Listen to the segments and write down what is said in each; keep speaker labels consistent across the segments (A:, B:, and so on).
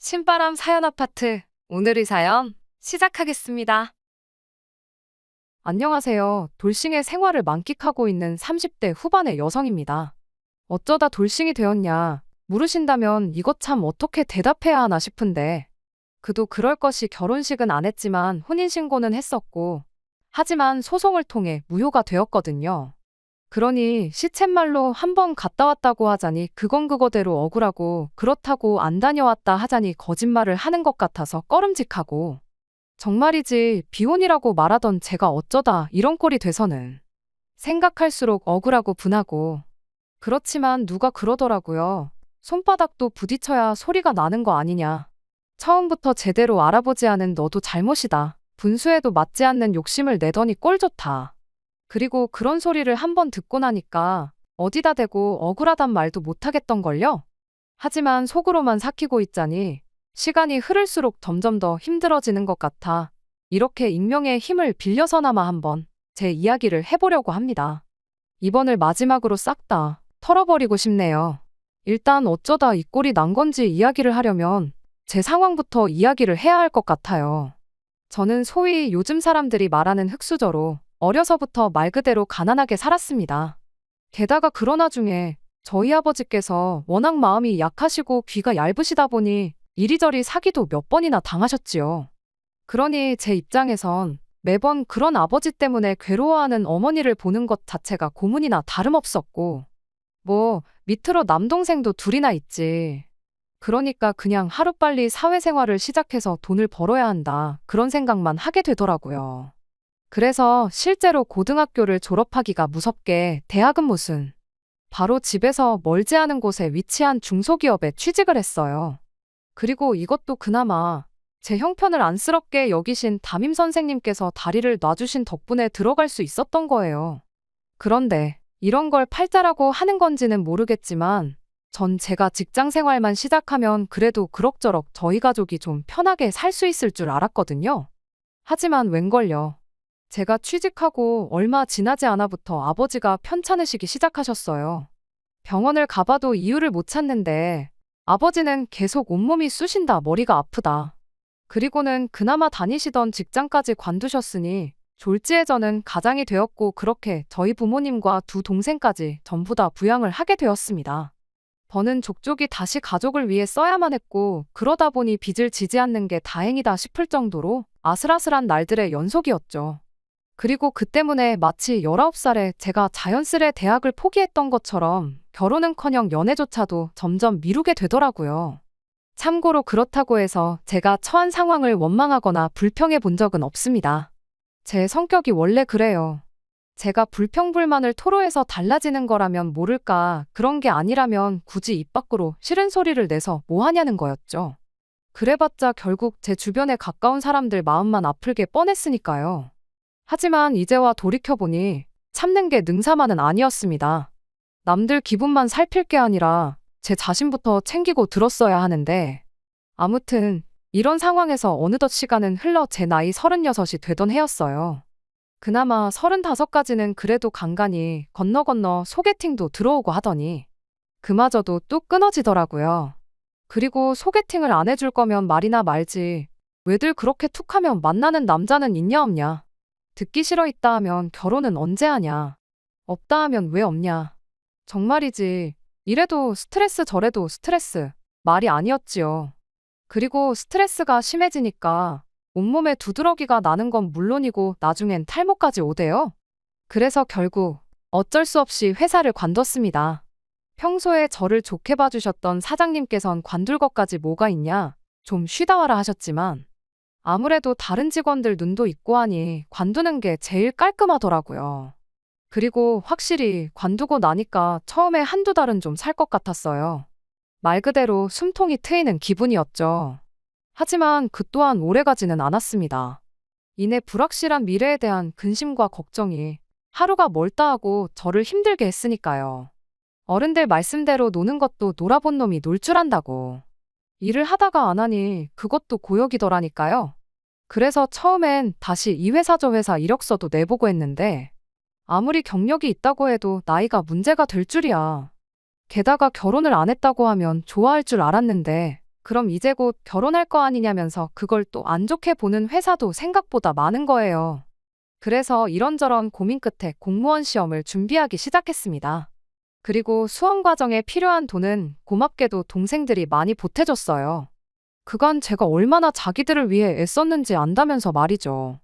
A: 신바람 사연 아파트. 오늘의 사연 시작하겠습니다. 안녕하세요. 돌싱의 생활을 만끽하고 있는 30대 후반의 여성입니다. 어쩌다 돌싱이 되었냐 물으신다면 이것 참 어떻게 대답해야 하나 싶은데, 그도 그럴 것이 결혼식은 안 했지만 혼인신고는 했었고, 하지만 소송을 통해 무효가 되었거든요. 그러니 시쳇말로 한 번 갔다 왔다고 하자니 그건 그거대로 억울하고, 그렇다고 안 다녀왔다 하자니 거짓말을 하는 것 같아서 꺼름직하고, 정말이지 비혼이라고 말하던 제가 어쩌다 이런 꼴이 돼서는 생각할수록 억울하고 분하고. 그렇지만 누가 그러더라고요. 손바닥도 부딪혀야 소리가 나는 거 아니냐. 처음부터 제대로 알아보지 않은 너도 잘못이다. 분수에도 맞지 않는 욕심을 내더니 꼴 좋다. 그리고 그런 소리를 한 번 듣고 나니까 어디다 대고 억울하단 말도 못하겠던걸요? 하지만 속으로만 삭히고 있자니 시간이 흐를수록 점점 더 힘들어지는 것 같아 이렇게 익명의 힘을 빌려서나마 한번 제 이야기를 해보려고 합니다. 이번을 마지막으로 싹 다 털어버리고 싶네요. 일단 어쩌다 이 꼴이 난 건지 이야기를 하려면 제 상황부터 이야기를 해야 할 것 같아요. 저는 소위 요즘 사람들이 말하는 흙수저로 어려서부터 말 그대로 가난하게 살았습니다. 게다가 그런 와중에 저희 아버지께서 워낙 마음이 약하시고 귀가 얇으시다 보니 이리저리 사기도 몇 번이나 당하셨지요. 그러니 제 입장에선 매번 그런 아버지 때문에 괴로워하는 어머니를 보는 것 자체가 고문이나 다름없었고, 뭐 밑으로 남동생도 둘이나 있지. 그러니까 그냥 하루빨리 사회생활을 시작해서 돈을 벌어야 한다, 그런 생각만 하게 되더라고요. 그래서 실제로 고등학교를 졸업하기가 무섭게 대학은 무슨, 바로 집에서 멀지 않은 곳에 위치한 중소기업에 취직을 했어요. 그리고 이것도 그나마 제 형편을 안쓰럽게 여기신 담임 선생님께서 다리를 놔주신 덕분에 들어갈 수 있었던 거예요. 그런데 이런 걸 팔자라고 하는 건지는 모르겠지만 전 제가 직장 생활만 시작하면 그래도 그럭저럭 저희 가족이 좀 편하게 살 수 있을 줄 알았거든요. 하지만 웬걸요. 제가 취직하고 얼마 지나지 않아부터 아버지가 편찮으시기 시작하셨어요. 병원을 가봐도 이유를 못 찾는데 아버지는 계속 온몸이 쑤신다, 머리가 아프다. 그리고는 그나마 다니시던 직장까지 관두셨으니 졸지에 저는 가장이 되었고, 그렇게 저희 부모님과 두 동생까지 전부 다 부양을 하게 되었습니다. 버는 족족이 다시 가족을 위해 써야만 했고, 그러다 보니 빚을 지지 않는 게 다행이다 싶을 정도로 아슬아슬한 날들의 연속이었죠. 그리고 그 때문에 마치 19살에 제가 자연스레 대학을 포기했던 것처럼 결혼은커녕 연애조차도 점점 미루게 되더라고요. 참고로 그렇다고 해서 제가 처한 상황을 원망하거나 불평해 본 적은 없습니다. 제 성격이 원래 그래요. 제가 불평불만을 토로해서 달라지는 거라면 모를까, 그런 게 아니라면 굳이 입 밖으로 싫은 소리를 내서 뭐 하냐는 거였죠. 그래봤자 결국 제 주변에 가까운 사람들 마음만 아플게 뻔했으니까요. 하지만 이제와 돌이켜보니 참는 게 능사만은 아니었습니다. 남들 기분만 살필 게 아니라 제 자신부터 챙기고 들었어야 하는데, 아무튼 이런 상황에서 어느덧 시간은 흘러 제 나이 36이 되던 해였어요. 그나마 35까지는 그래도 간간히 건너 소개팅도 들어오고 하더니 그마저도 뚝 끊어지더라고요. 그리고 소개팅을 안 해줄 거면 말이나 말지, 왜들 그렇게 툭하면 만나는 남자는 있냐 없냐, 듣기 싫어 있다 하면 결혼은 언제 하냐, 없다 하면 왜 없냐. 정말이지 이래도 스트레스 저래도 스트레스, 말이 아니었지요. 그리고 스트레스가 심해지니까 온몸에 두드러기가 나는 건 물론이고 나중엔 탈모까지 오대요. 그래서 결국 어쩔 수 없이 회사를 관뒀습니다. 평소에 저를 좋게 봐주셨던 사장님께선 관둘 것까지 뭐가 있냐, 좀 쉬다 와라 하셨지만 아무래도 다른 직원들 눈도 있고 하니 관두는 게 제일 깔끔하더라고요. 그리고 확실히 관두고 나니까 처음에 한두 달은 좀 살 것 같았어요. 말 그대로 숨통이 트이는 기분이었죠. 하지만 그 또한 오래가지는 않았습니다. 이내 불확실한 미래에 대한 근심과 걱정이 하루가 멀다 하고 저를 힘들게 했으니까요. 어른들 말씀대로 노는 것도 놀아본 놈이 놀 줄 안다고. 일을 하다가 안 하니 그것도 고역이더라니까요. 그래서 처음엔 다시 이 회사 저 회사 이력서도 내보고 했는데 아무리 경력이 있다고 해도 나이가 문제가 될 줄이야. 게다가 결혼을 안 했다고 하면 좋아할 줄 알았는데 그럼 이제 곧 결혼할 거 아니냐면서 그걸 또 안 좋게 보는 회사도 생각보다 많은 거예요. 그래서 이런저런 고민 끝에 공무원 시험을 준비하기 시작했습니다. 그리고 수험 과정에 필요한 돈은 고맙게도 동생들이 많이 보태줬어요. 그간 제가 얼마나 자기들을 위해 애썼는지 안다면서 말이죠.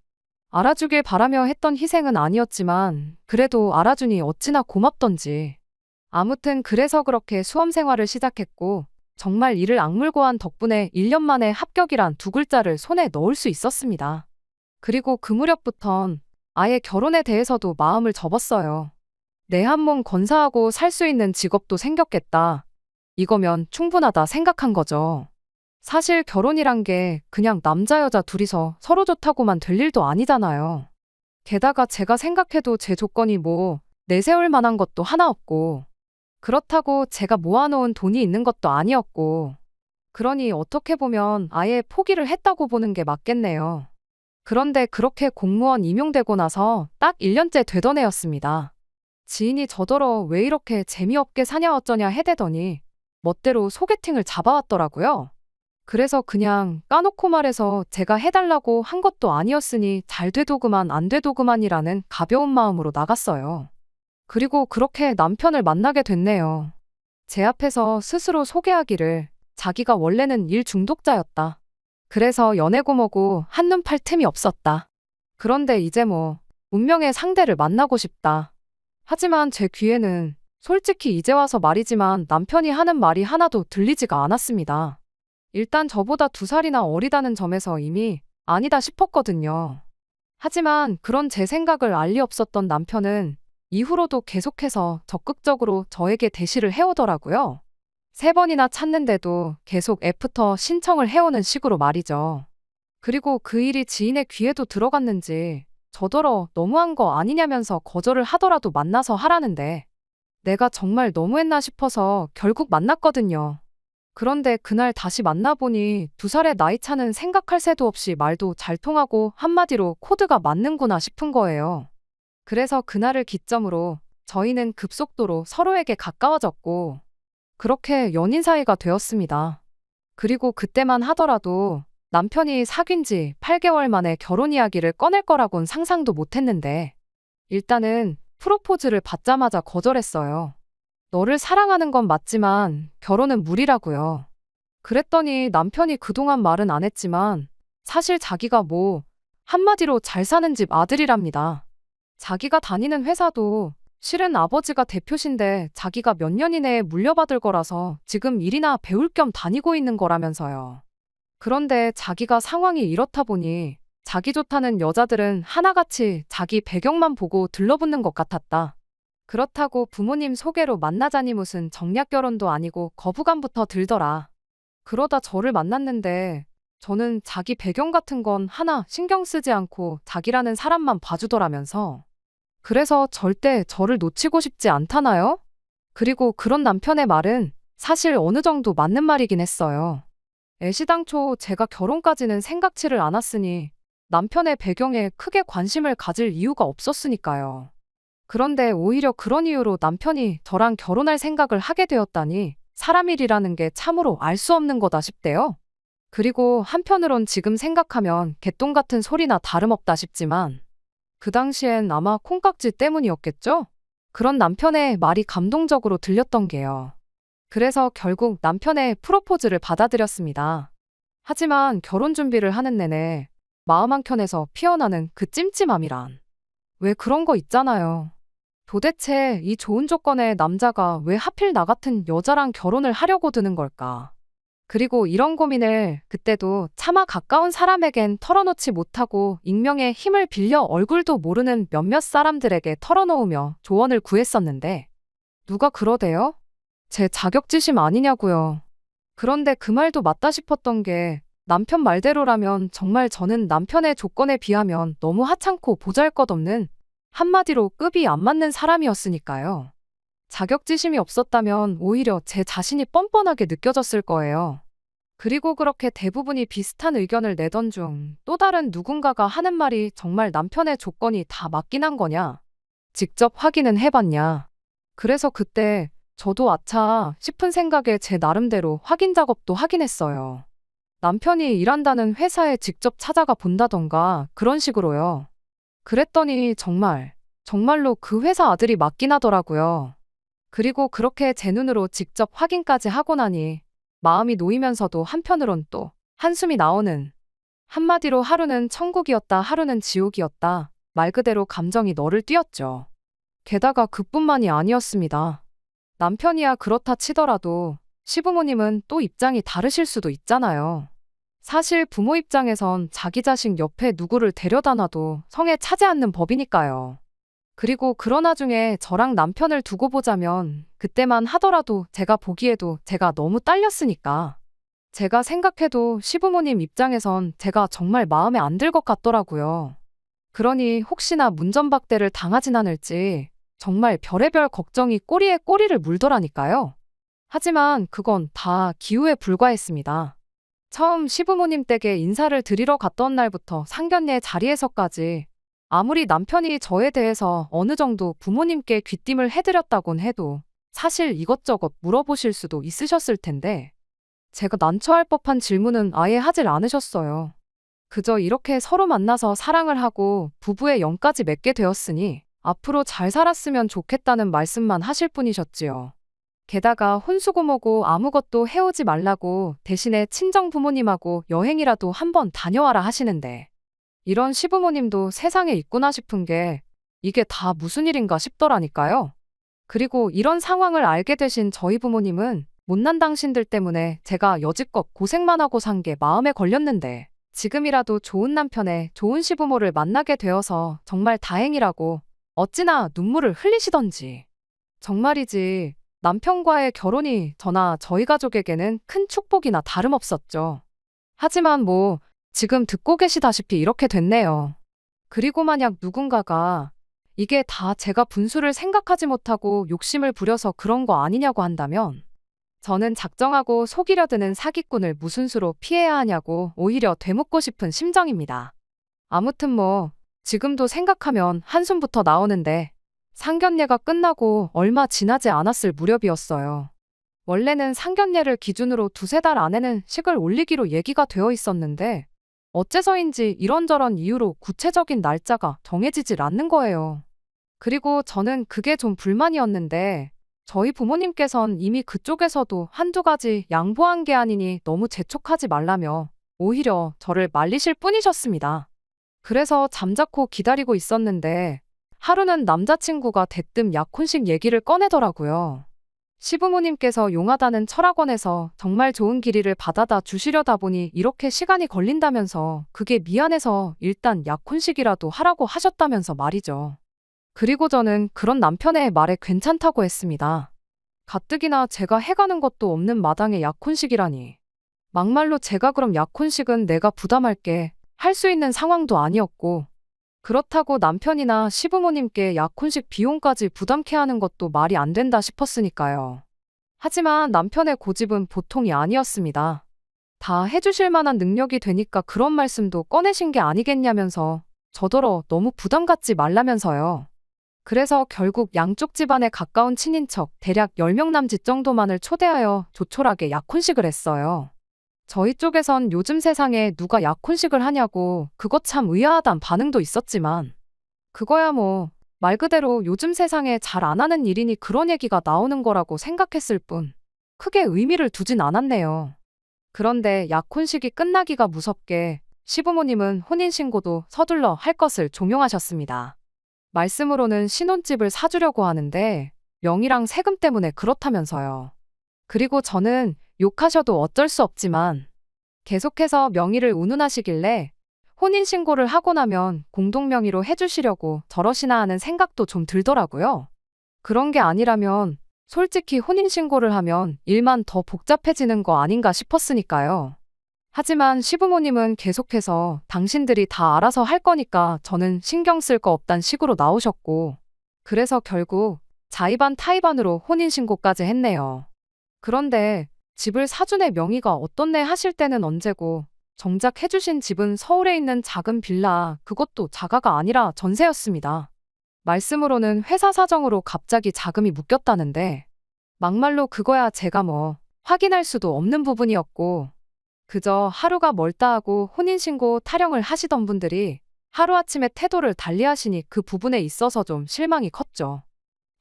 A: 알아주길 바라며 했던 희생은 아니었지만 그래도 알아주니 어찌나 고맙던지. 아무튼 그래서 그렇게 수험 생활을 시작했고 정말 이를 악물고 한 덕분에 1년 만에 합격이란 두 글자를 손에 넣을 수 있었습니다. 그리고 그 무렵부턴 아예 결혼에 대해서도 마음을 접었어요. 내 한 몸 건사하고 살 수 있는 직업도 생겼겠다. 이거면 충분하다 생각한 거죠. 사실 결혼이란 게 그냥 남자 여자 둘이서 서로 좋다고만 될 일도 아니잖아요. 게다가 제가 생각해도 제 조건이 뭐 내세울 만한 것도 하나 없고 그렇다고 제가 모아놓은 돈이 있는 것도 아니었고 그러니 어떻게 보면 아예 포기를 했다고 보는 게 맞겠네요. 그런데 그렇게 공무원 임용되고 나서 딱 1년째 되던 애였습니다. 지인이 저더러 왜 이렇게 재미없게 사냐 어쩌냐 해대더니 멋대로 소개팅을 잡아왔더라고요. 그래서 그냥 까놓고 말해서 제가 해달라고 한 것도 아니었으니 잘 되도그만 안 되도그만이라는 가벼운 마음으로 나갔어요. 그리고 그렇게 남편을 만나게 됐네요. 제 앞에서 스스로 소개하기를 자기가 원래는 일 중독자였다. 그래서 연애고 뭐고 한눈 팔 틈이 없었다. 그런데 이제 뭐 운명의 상대를 만나고 싶다. 하지만 제 귀에는 솔직히 이제 와서 말이지만 남편이 하는 말이 하나도 들리지가 않았습니다. 일단 저보다 2살이나 어리다는 점에서 이미 아니다 싶었거든요. 하지만 그런 제 생각을 알 리 없었던 남편은 이후로도 계속해서 적극적으로 저에게 대시를 해오더라고요. 3번이나 찾는데도 계속 애프터 신청을 해오는 식으로 말이죠. 그리고 그 일이 지인의 귀에도 들어갔는지 저더러 너무한 거 아니냐면서 거절을 하더라도 만나서 하라는데 내가 정말 너무했나 싶어서 결국 만났거든요. 그런데 그날 다시 만나보니 2살의 나이 차는 생각할 새도 없이 말도 잘 통하고 한마디로 코드가 맞는구나 싶은 거예요. 그래서 그날을 기점으로 저희는 급속도로 서로에게 가까워졌고 그렇게 연인 사이가 되었습니다. 그리고 그때만 하더라도 남편이 사귄 지 8개월 만에 결혼 이야기를 꺼낼 거라곤 상상도 못했는데 일단은 프로포즈를 받자마자 거절했어요. 너를 사랑하는 건 맞지만 결혼은 무리라고요. 그랬더니 남편이 그동안 말은 안 했지만 사실 자기가 뭐 한마디로 잘 사는 집 아들이랍니다. 자기가 다니는 회사도 실은 아버지가 대표신데 자기가 몇 년 이내에 물려받을 거라서 지금 일이나 배울 겸 다니고 있는 거라면서요. 그런데 자기가 상황이 이렇다 보니 자기 좋다는 여자들은 하나같이 자기 배경만 보고 들러붙는 것 같았다. 그렇다고 부모님 소개로 만나자니 무슨 정략 결혼도 아니고 거부감부터 들더라. 그러다 저를 만났는데 저는 자기 배경 같은 건 하나 신경 쓰지 않고 자기라는 사람만 봐주더라면서. 그래서 절대 저를 놓치고 싶지 않다나요? 그리고 그런 남편의 말은 사실 어느 정도 맞는 말이긴 했어요. 애시당초 제가 결혼까지는 생각지를 않았으니 남편의 배경에 크게 관심을 가질 이유가 없었으니까요. 그런데 오히려 그런 이유로 남편이 저랑 결혼할 생각을 하게 되었다니 사람 일이라는 게 참으로 알 수 없는 거다 싶대요. 그리고 한편으론 지금 생각하면 개똥 같은 소리나 다름없다 싶지만 그 당시엔 아마 콩깍지 때문이었겠죠? 그런 남편의 말이 감동적으로 들렸던 게요. 그래서 결국 남편의 프로포즈를 받아들였습니다. 하지만 결혼 준비를 하는 내내 마음 한켠에서 피어나는 그 찜찜함이란. 왜 그런 거 있잖아요. 도대체 이 좋은 조건의 남자가 왜 하필 나 같은 여자랑 결혼을 하려고 드는 걸까? 그리고 이런 고민을 그때도 차마 가까운 사람에겐 털어놓지 못하고 익명의 힘을 빌려 얼굴도 모르는 몇몇 사람들에게 털어놓으며 조언을 구했었는데 누가 그러대요? 제 자격지심 아니냐고요. 그런데 그 말도 맞다 싶었던 게 남편 말대로라면 정말 저는 남편의 조건에 비하면 너무 하찮고 보잘것없는 한마디로 급이 안 맞는 사람이었으니까요. 자격지심이 없었다면 오히려 제 자신이 뻔뻔하게 느껴졌을 거예요. 그리고 그렇게 대부분이 비슷한 의견을 내던 중 또 다른 누군가가 하는 말이 정말 남편의 조건이 다 맞긴 한 거냐? 직접 확인은 해봤냐? 그래서 그때 저도 아차 싶은 생각에 제 나름대로 확인 작업도 하긴 했어요. 남편이 일한다는 회사에 직접 찾아가 본다던가 그런 식으로요. 그랬더니 정말로 그 회사 아들이 맞긴 하더라고요. 그리고 그렇게 제 눈으로 직접 확인까지 하고 나니 마음이 놓이면서도 한편으론 또 한숨이 나오는, 한마디로 하루는 천국이었다 하루는 지옥이었다, 말 그대로 감정이 너를 띄었죠. 게다가 그뿐만이 아니었습니다. 남편이야 그렇다 치더라도 시부모님은 또 입장이 다르실 수도 있잖아요. 사실 부모 입장에선 자기 자식 옆에 누구를 데려다 놔도 성에 차지 않는 법이니까요. 그리고 그런 와중에 저랑 남편을 두고 보자면 그때만 하더라도 제가 보기에도 제가 너무 딸렸으니까. 제가 생각해도 시부모님 입장에선 제가 정말 마음에 안 들 것 같더라고요. 그러니 혹시나 문전박대를 당하진 않을지 정말 별의별 걱정이 꼬리에 꼬리를 물더라니까요. 하지만 그건 다 기우에 불과했습니다. 처음 시부모님 댁에 인사를 드리러 갔던 날부터 상견례 자리에서까지 아무리 남편이 저에 대해서 어느 정도 부모님께 귀띔을 해드렸다곤 해도 사실 이것저것 물어보실 수도 있으셨을 텐데 제가 난처할 법한 질문은 아예 하질 않으셨어요. 그저 이렇게 서로 만나서 사랑을 하고 부부의 영까지 맺게 되었으니 앞으로 잘 살았으면 좋겠다는 말씀만 하실 뿐이셨지요. 게다가 혼수고모고 아무것도 해오지 말라고 대신에 친정 부모님하고 여행이라도 한번 다녀와라 하시는데 이런 시부모님도 세상에 있구나 싶은 게 이게 다 무슨 일인가 싶더라니까요. 그리고 이런 상황을 알게 되신 저희 부모님은 못난 당신들 때문에 제가 여지껏 고생만 하고 산 게 마음에 걸렸는데 지금이라도 좋은 남편의 좋은 시부모를 만나게 되어서 정말 다행이라고 어찌나 눈물을 흘리시던지. 정말이지 남편과의 결혼이 저나 저희 가족에게는 큰 축복이나 다름없었죠. 하지만 지금 듣고 계시다시피 이렇게 됐네요. 그리고 만약 누군가가 이게 다 제가 분수를 생각하지 못하고 욕심을 부려서 그런 거 아니냐고 한다면 저는 작정하고 속이려 드는 사기꾼을 무슨 수로 피해야 하냐고 오히려 되묻고 싶은 심정입니다. 아무튼 지금도 생각하면 한숨부터 나오는데 상견례가 끝나고 얼마 지나지 않았을 무렵이었어요. 원래는 상견례를 기준으로 두세 달 안에는 식을 올리기로 얘기가 되어 있었는데 어째서인지 이런저런 이유로 구체적인 날짜가 정해지질 않는 거예요. 그리고 저는 그게 좀 불만이었는데 저희 부모님께선 이미 그쪽에서도 한두 가지 양보한 게 아니니 너무 재촉하지 말라며 오히려 저를 말리실 뿐이셨습니다. 그래서 잠자코 기다리고 있었는데 하루는 남자친구가 대뜸 약혼식 얘기를 꺼내더라고요. 시부모님께서 용하다는 철학원에서 정말 좋은 길이를 받아다 주시려다 보니 이렇게 시간이 걸린다면서 그게 미안해서 일단 약혼식이라도 하라고 하셨다면서 말이죠. 그리고 저는 그런 남편의 말에 괜찮다고 했습니다. 가뜩이나 제가 해가는 것도 없는 마당에 약혼식이라니. 막말로 제가 그럼 약혼식은 내가 부담할게 할 수 있는 상황도 아니었고 그렇다고 남편이나 시부모님께 약혼식 비용까지 부담케 하는 것도 말이 안 된다 싶었으니까요. 하지만 남편의 고집은 보통이 아니었습니다. 다 해주실 만한 능력이 되니까 그런 말씀도 꺼내신 게 아니겠냐면서 저더러 너무 부담 갖지 말라면서요. 그래서 결국 양쪽 집안에 가까운 친인척 대략 10명 남짓 정도만을 초대하여 조촐하게 약혼식을 했어요. 저희 쪽에선 요즘 세상에 누가 약혼식을 하냐고 그거 참 의아하단 반응도 있었지만 그거야 말 그대로 요즘 세상에 잘 안 하는 일이니 그런 얘기가 나오는 거라고 생각했을 뿐 크게 의미를 두진 않았네요. 그런데 약혼식이 끝나기가 무섭게 시부모님은 혼인신고도 서둘러 할 것을 종용하셨습니다. 말씀으로는 신혼집을 사주려고 하는데 명의랑 세금 때문에 그렇다면서요. 그리고 저는 욕하셔도 어쩔 수 없지만 계속해서 명의를 운운하시길래 혼인신고를 하고 나면 공동명의로 해주시려고 저러시나 하는 생각도 좀 들더라고요. 그런 게 아니라면 솔직히 혼인신고를 하면 일만 더 복잡해지는 거 아닌가 싶었으니까요. 하지만 시부모님은 계속해서 당신들이 다 알아서 할 거니까 저는 신경 쓸 거 없단 식으로 나오셨고 그래서 결국 자의반 타의반으로 혼인신고까지 했네요. 그런데 집을 사준의 명의가 어떻네 하실 때는 언제고 정작 해주신 집은 서울에 있는 작은 빌라 그것도 자가가 아니라 전세였습니다. 말씀으로는 회사 사정으로 갑자기 자금이 묶였다는데 막말로 그거야 제가 뭐 확인할 수도 없는 부분이었고, 그저 하루가 멀다 하고 혼인신고 타령을 하시던 분들이 하루아침에 태도를 달리하시니 그 부분에 있어서 좀 실망이 컸죠.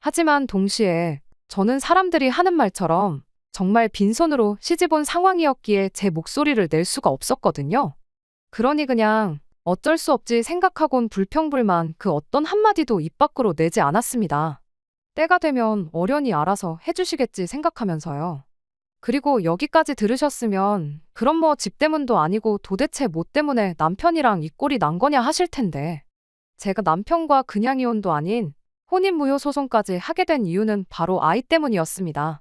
A: 하지만 동시에 저는 사람들이 하는 말처럼 정말 빈손으로 시집 온 상황이었기에 제 목소리를 낼 수가 없었거든요. 그러니 그냥 어쩔 수 없지 생각하곤 불평불만 그 어떤 한마디도 입 밖으로 내지 않았습니다. 때가 되면 어련히 알아서 해주시겠지 생각하면서요. 그리고 여기까지 들으셨으면 그럼 뭐 집 때문도 아니고 도대체 뭐 때문에 남편이랑 이 꼴이 난 거냐 하실 텐데, 제가 남편과 그냥 이혼도 아닌 혼인무효 소송까지 하게 된 이유는 바로 아이 때문이었습니다.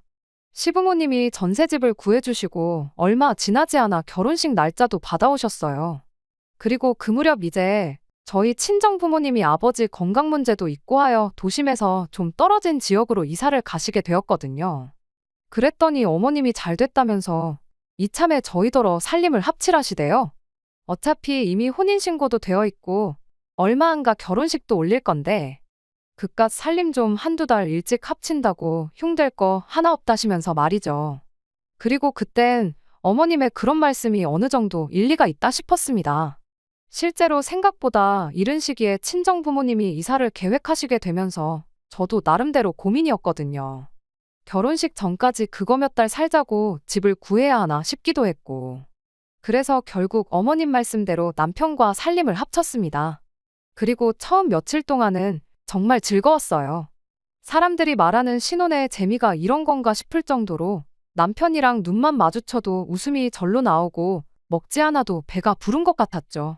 A: 시부모님이 전셋집을 구해주시고 얼마 지나지 않아 결혼식 날짜도 받아오셨어요. 그리고 그 무렵 이제 저희 친정 부모님이 아버지 건강 문제도 있고 하여 도심에서 좀 떨어진 지역으로 이사를 가시게 되었거든요. 그랬더니 어머님이 잘 됐다면서 이참에 저희더러 살림을 합칠하시대요. 어차피 이미 혼인신고도 되어 있고 얼마 안가 결혼식도 올릴 건데 그깟 살림 좀 한두 달 일찍 합친다고 흉될 거 하나 없다시면서 말이죠. 그리고 그땐 어머님의 그런 말씀이 어느 정도 일리가 있다 싶었습니다. 실제로 생각보다 이른 시기에 친정 부모님이 이사를 계획하시게 되면서 저도 나름대로 고민이었거든요. 결혼식 전까지 그거 몇 달 살자고 집을 구해야 하나 싶기도 했고. 그래서 결국 어머님 말씀대로 남편과 살림을 합쳤습니다. 그리고 처음 며칠 동안은 정말 즐거웠어요. 사람들이 말하는 신혼의 재미가 이런 건가 싶을 정도로 남편이랑 눈만 마주쳐도 웃음이 절로 나오고 먹지 않아도 배가 부른 것 같았죠.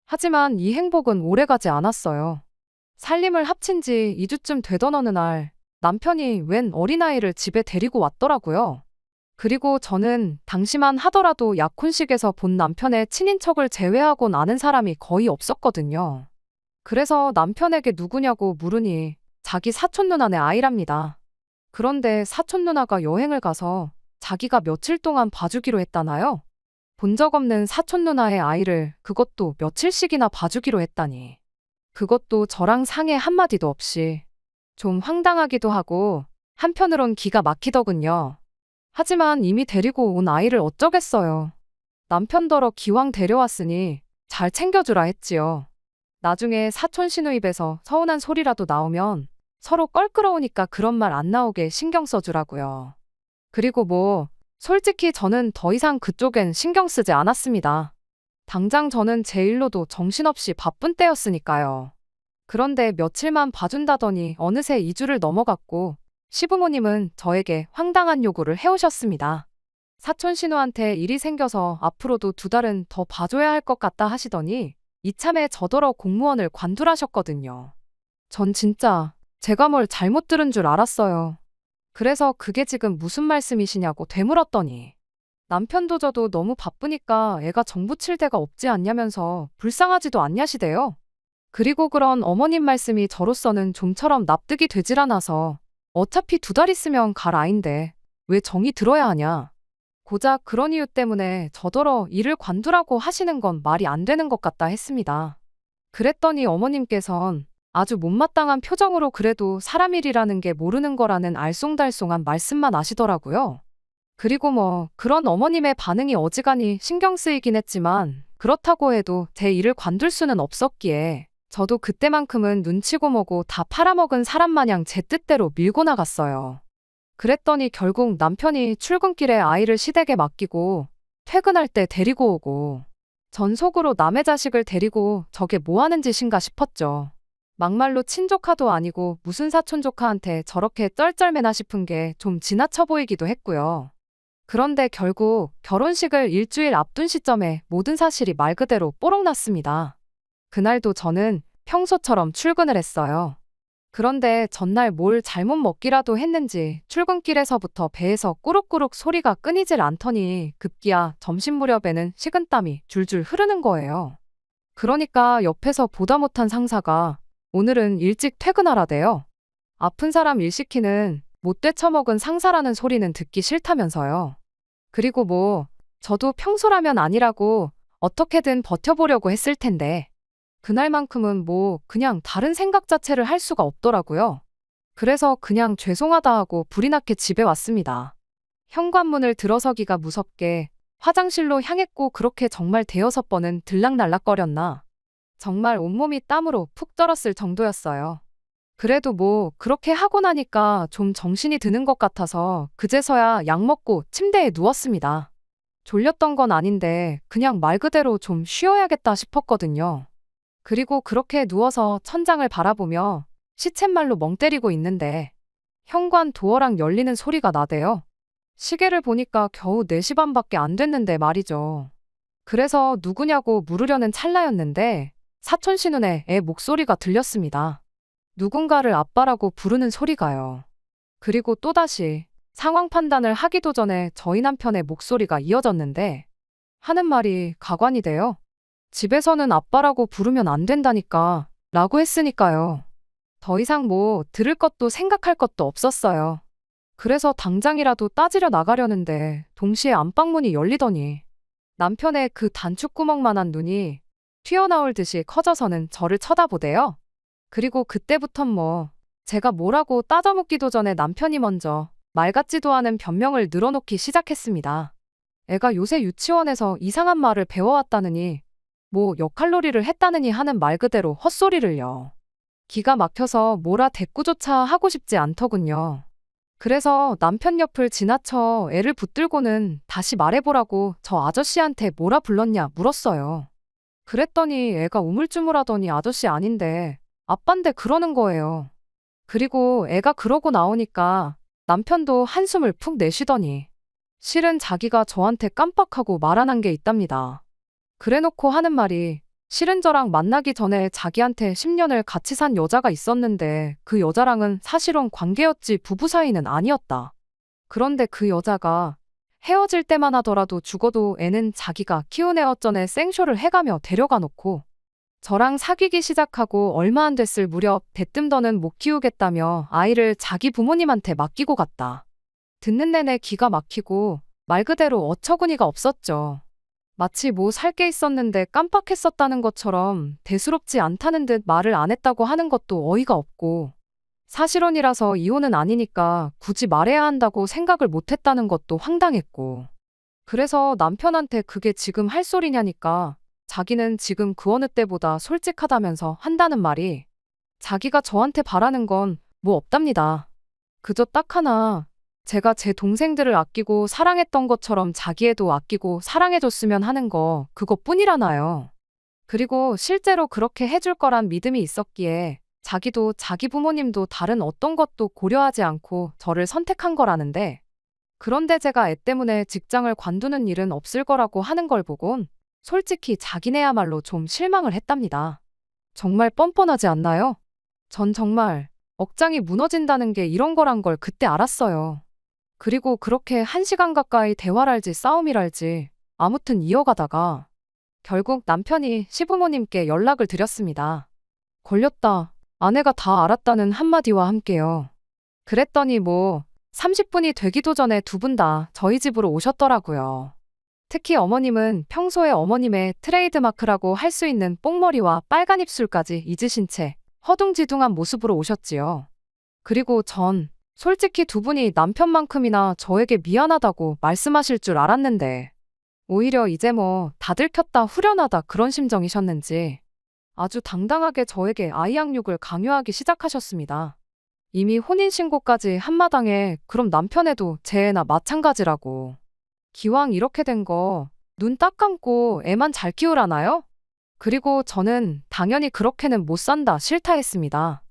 A: 하지만 이 행복은 오래가지 않았어요. 살림을 합친 지 2주쯤 되던 어느 날 남편이 웬 어린아이를 집에 데리고 왔더라고요. 그리고 저는 당시만 하더라도 약혼식에서 본 남편의 친인척을 제외하곤 아는 사람이 거의 없었거든요. 그래서 남편에게 누구냐고 물으니 자기 사촌 누나네 아이랍니다. 그런데 사촌 누나가 여행을 가서 자기가 며칠 동안 봐주기로 했다나요? 본 적 없는 사촌 누나의 아이를 그것도 며칠씩이나 봐주기로 했다니. 그것도 저랑 상의 한마디도 없이. 좀 황당하기도 하고 한편으론 기가 막히더군요. 하지만 이미 데리고 온 아이를 어쩌겠어요. 남편더러 기왕 데려왔으니 잘 챙겨주라 했지요. 나중에 사촌 시누 입에서 서운한 소리라도 나오면 서로 껄끄러우니까 그런 말 안 나오게 신경 써주라고요. 그리고 뭐 솔직히 저는 더 이상 그쪽엔 신경 쓰지 않았습니다. 당장 저는 제 일로도 정신없이 바쁜 때였으니까요. 그런데 며칠만 봐준다더니 어느새 2주를 넘어갔고 시부모님은 저에게 황당한 요구를 해오셨습니다. 사촌 신우한테 일이 생겨서 앞으로도 2달은 더 봐줘야 할 것 같다 하시더니 이참에 저더러 공무원을 관둘하셨거든요. 전 진짜 제가 뭘 잘못 들은 줄 알았어요. 그래서 그게 지금 무슨 말씀이시냐고 되물었더니 남편도 저도 너무 바쁘니까 애가 정 붙일 데가 없지 않냐면서 불쌍하지도 않냐시대요. 그리고 그런 어머님 말씀이 저로서는 좀처럼 납득이 되질 않아서 어차피 2달 있으면 갈 아인데 왜 정이 들어야 하냐. 고작 그런 이유 때문에 저더러 일을 관두라고 하시는 건 말이 안 되는 것 같다 했습니다. 그랬더니 어머님께선 아주 못마땅한 표정으로 그래도 사람 일이라는 게 모르는 거라는 알쏭달쏭한 말씀만 하시더라고요. 그리고 뭐 그런 어머님의 반응이 어지간히 신경 쓰이긴 했지만 그렇다고 해도 제 일을 관둘 수는 없었기에 저도 그때만큼은 눈치고 뭐고 다 팔아먹은 사람 마냥 제 뜻대로 밀고 나갔어요. 그랬더니 결국 남편이 출근길에 아이를 시댁에 맡기고 퇴근할 때 데리고 오고 전 속으로 남의 자식을 데리고 저게 뭐 하는 짓인가 싶었죠. 막말로 친조카도 아니고 무슨 사촌조카한테 저렇게 쩔쩔매나 싶은 게 좀 지나쳐 보이기도 했고요. 그런데 결국 결혼식을 일주일 앞둔 시점에 모든 사실이 말 그대로 뽀록 났습니다. 그날도 저는 평소처럼 출근을 했어요. 그런데 전날 뭘 잘못 먹기라도 했는지 출근길에서부터 배에서 꾸룩꾸룩 소리가 끊이질 않더니 급기야 점심 무렵에는 식은땀이 줄줄 흐르는 거예요. 그러니까 옆에서 보다 못한 상사가 오늘은 일찍 퇴근하라대요. 아픈 사람 일 시키는 못돼 처먹은 상사라는 소리는 듣기 싫다면서요. 그리고 뭐 저도 평소라면 아니라고 어떻게든 버텨보려고 했을 텐데 그날만큼은 뭐 그냥 다른 생각 자체를 할 수가 없더라고요. 그래서 그냥 죄송하다 하고 불이 나게 집에 왔습니다. 현관문을 들어서기가 무섭게 화장실로 향했고 그렇게 정말 대여섯 번은 들락날락거렸나. 정말 온몸이 땀으로 푹 떨었을 정도였어요. 그래도 뭐 그렇게 하고 나니까 좀 정신이 드는 것 같아서 그제서야 약 먹고 침대에 누웠습니다. 졸렸던 건 아닌데 그냥 말 그대로 좀 쉬어야겠다 싶었거든요. 그리고 그렇게 누워서 천장을 바라보며 시쳇말로 멍 때리고 있는데 현관 도어랑 열리는 소리가 나대요. 시계를 보니까 겨우 4시 반밖에 안 됐는데 말이죠. 그래서 누구냐고 물으려는 찰나였는데 사촌 신우네 애 목소리가 들렸습니다. 누군가를 아빠라고 부르는 소리가요. 그리고 또다시 상황 판단을 하기도 전에 저희 남편의 목소리가 이어졌는데 하는 말이 가관이 돼요. 집에서는 아빠라고 부르면 안 된다니까 라고 했으니까요. 더 이상 뭐 들을 것도 생각할 것도 없었어요. 그래서 당장이라도 따지려 나가려는데 동시에 안방문이 열리더니 남편의 그 단추구멍만한 눈이 튀어나올 듯이 커져서는 저를 쳐다보대요. 그리고 그때부턴 뭐 제가 뭐라고 따져묻기도 전에 남편이 먼저 말 같지도 않은 변명을 늘어놓기 시작했습니다. 애가 요새 유치원에서 이상한 말을 배워왔다느니 뭐 역할놀이를 했다느니 하는 말 그대로 헛소리를요. 기가 막혀서 뭐라 대꾸조차 하고 싶지 않더군요. 그래서 남편 옆을 지나쳐 애를 붙들고는 다시 말해보라고 저 아저씨한테 뭐라 불렀냐 물었어요. 그랬더니 애가 우물쭈물하더니 아저씨 아닌데 아빤데 그러는 거예요. 그리고 애가 그러고 나오니까 남편도 한숨을 푹 내쉬더니 실은 자기가 저한테 깜빡하고 말 안 한 게 있답니다. 그래놓고 하는 말이 실은 저랑 만나기 전에 자기한테 10년을 같이 산 여자가 있었는데 그 여자랑은 사실은 관계였지 부부 사이는 아니었다. 그런데 그 여자가 헤어질 때만 하더라도 죽어도 애는 자기가 키운 애 어쩌네 생쇼를 해가며 데려가 놓고 저랑 사귀기 시작하고 얼마 안 됐을 무렵 대뜸 더는 못 키우겠다며 아이를 자기 부모님한테 맡기고 갔다. 듣는 내내 기가 막히고 말 그대로 어처구니가 없었죠. 마치 뭐 살 게 있었는데 깜빡했었다는 것처럼 대수롭지 않다는 듯 말을 안 했다고 하는 것도 어이가 없고 사실혼이라서 이혼은 아니니까 굳이 말해야 한다고 생각을 못 했다는 것도 황당했고 그래서 남편한테 그게 지금 할 소리냐니까 자기는 지금 그 어느 때보다 솔직하다면서 한다는 말이 자기가 저한테 바라는 건 뭐 없답니다. 그저 딱 하나 제가 제 동생들을 아끼고 사랑했던 것처럼 자기 애도 아끼고 사랑해줬으면 하는 거 그것뿐이라나요. 그리고 실제로 그렇게 해줄 거란 믿음이 있었기에 자기도 자기 부모님도 다른 어떤 것도 고려하지 않고 저를 선택한 거라는데 그런데 제가 애 때문에 직장을 관두는 일은 없을 거라고 하는 걸 보곤 솔직히 자기네야말로 좀 실망을 했답니다. 정말 뻔뻔하지 않나요? 전 정말 억장이 무너진다는 게 이런 거란 걸 그때 알았어요. 그리고 그렇게 1시간 가까이 대화랄지 싸움이랄지 아무튼 이어가다가 결국 남편이 시부모님께 연락을 드렸습니다. 걸렸다. 아내가 다 알았다는 한마디와 함께요. 그랬더니 뭐 30분이 되기도 전에 두 분 다 저희 집으로 오셨더라고요. 특히 어머님은 평소에 어머님의 트레이드마크라고 할 수 있는 뽕머리와 빨간 입술까지 잊으신 채 허둥지둥한 모습으로 오셨지요. 그리고 전 솔직히 두 분이 남편만큼이나 저에게 미안하다고 말씀하실 줄 알았는데 오히려 이제 뭐 다 들켰다 후련하다 그런 심정이셨는지 아주 당당하게 저에게 아이 양육을 강요하기 시작하셨습니다. 이미 혼인신고까지 한마당에 그럼 남편애도 제 애나 마찬가지라고. 기왕 이렇게 된 거 눈 딱 감고 애만 잘 키우라나요? 그리고 저는 당연히 그렇게는 못 산다 싫다 했습니다.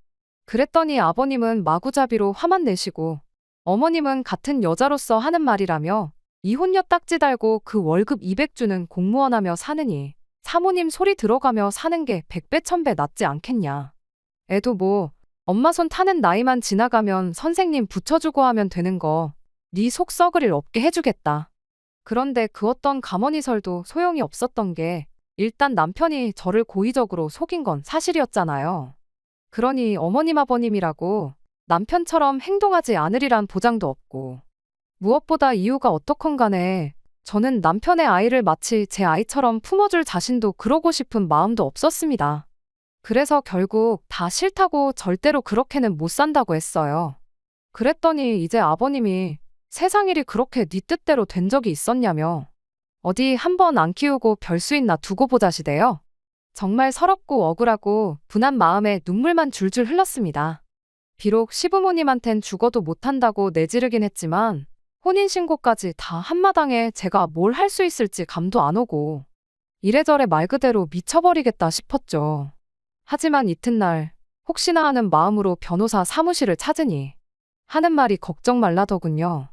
A: 그랬더니 아버님은 마구잡이로 화만 내시고 어머님은 같은 여자로서 하는 말이라며 이혼녀 딱지 달고 그 월급 200 주는 공무원 하며 사느니 사모님 소리 들어가며 사는 게 100배 1000배 낫지 않겠냐. 애도 뭐 엄마 손 타는 나이만 지나가면 선생님 붙여주고 하면 되는 거 네 속 썩을 일 없게 해주겠다. 그런데 그 어떤 가머니설도 소용이 없었던 게 일단 남편이 저를 고의적으로 속인 건 사실이었잖아요. 그러니 어머님 아버님이라고 남편처럼 행동하지 않으리란 보장도 없고 무엇보다 이유가 어떻건 간에 저는 남편의 아이를 마치 제 아이처럼 품어줄 자신도 그러고 싶은 마음도 없었습니다. 그래서 결국 다 싫다고 절대로 그렇게는 못 산다고 했어요. 그랬더니 이제 아버님이 세상 일이 그렇게 네 뜻대로 된 적이 있었냐며 어디 한번 안 키우고 별수있나 두고 보자시대요. 정말 서럽고 억울하고 분한 마음에 눈물만 줄줄 흘렀습니다. 비록 시부모님한텐 죽어도 못한다고 내지르긴 했지만 혼인신고까지 다 한마당에 제가 뭘 할 수 있을지 감도 안 오고 이래저래 말 그대로 미쳐버리겠다 싶었죠. 하지만 이튿날 혹시나 하는 마음으로 변호사 사무실을 찾으니 하는 말이 걱정 말라더군요.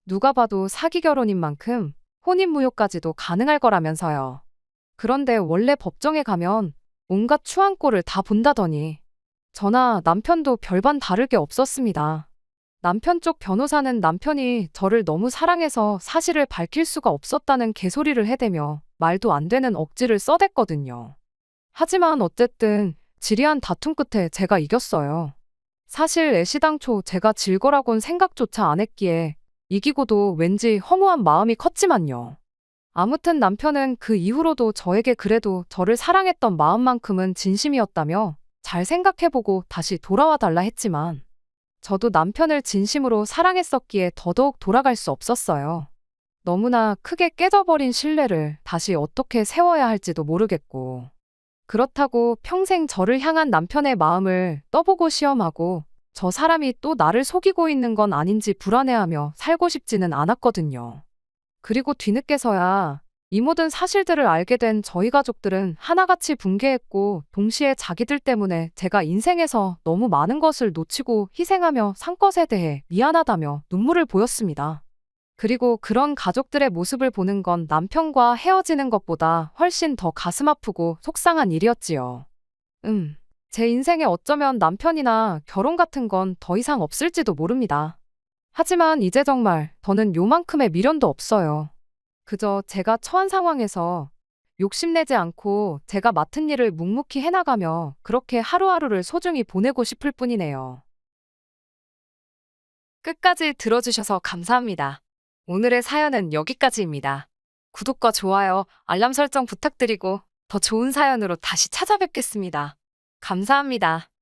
A: 누가 봐도 사기 결혼인 만큼 혼인무효까지도 가능할 거라면서요. 그런데 원래 법정에 가면 온갖 추한꼴을 다 본다더니 저나 남편도 별반 다를 게 없었습니다. 남편 쪽 변호사는 남편이 저를 너무 사랑해서 사실을 밝힐 수가 없었다는 개소리를 해대며 말도 안 되는 억지를 써댔거든요. 하지만 어쨌든 지리한 다툼 끝에 제가 이겼어요. 사실 애시당초 제가 질 거라곤 생각조차 안 했기에 이기고도 왠지 허무한 마음이 컸지만요. 아무튼 남편은 그 이후로도 저에게 그래도 저를 사랑했던 마음만큼은 진심이었다며 잘 생각해보고 다시 돌아와 달라 했지만 저도 남편을 진심으로 사랑했었기에 더더욱 돌아갈 수 없었어요. 너무나 크게 깨져버린 신뢰를 다시 어떻게 세워야 할지도 모르겠고 그렇다고 평생 저를 향한 남편의 마음을 떠보고 시험하고 저 사람이 또 나를 속이고 있는 건 아닌지 불안해하며 살고 싶지는 않았거든요. 그리고 뒤늦게서야 이 모든 사실들을 알게 된 저희 가족들은 하나같이 붕괴했고 동시에 자기들 때문에 제가 인생에서 너무 많은 것을 놓치고 희생하며 산 것에 대해 미안하다며 눈물을 보였습니다. 그리고 그런 가족들의 모습을 보는 건 남편과 헤어지는 것보다 훨씬 더 가슴 아프고 속상한 일이었지요. 제 인생에 어쩌면 남편이나 결혼 같은 건 더 이상 없을지도 모릅니다. 하지만 이제 정말 더는 요만큼의 미련도 없어요. 그저 제가 처한 상황에서 욕심내지 않고 제가 맡은 일을 묵묵히 해나가며 그렇게 하루하루를 소중히 보내고 싶을 뿐이네요. 끝까지 들어주셔서 감사합니다. 오늘의 사연은 여기까지입니다. 구독과 좋아요, 알람 설정 부탁드리고 더 좋은 사연으로 다시 찾아뵙겠습니다. 감사합니다.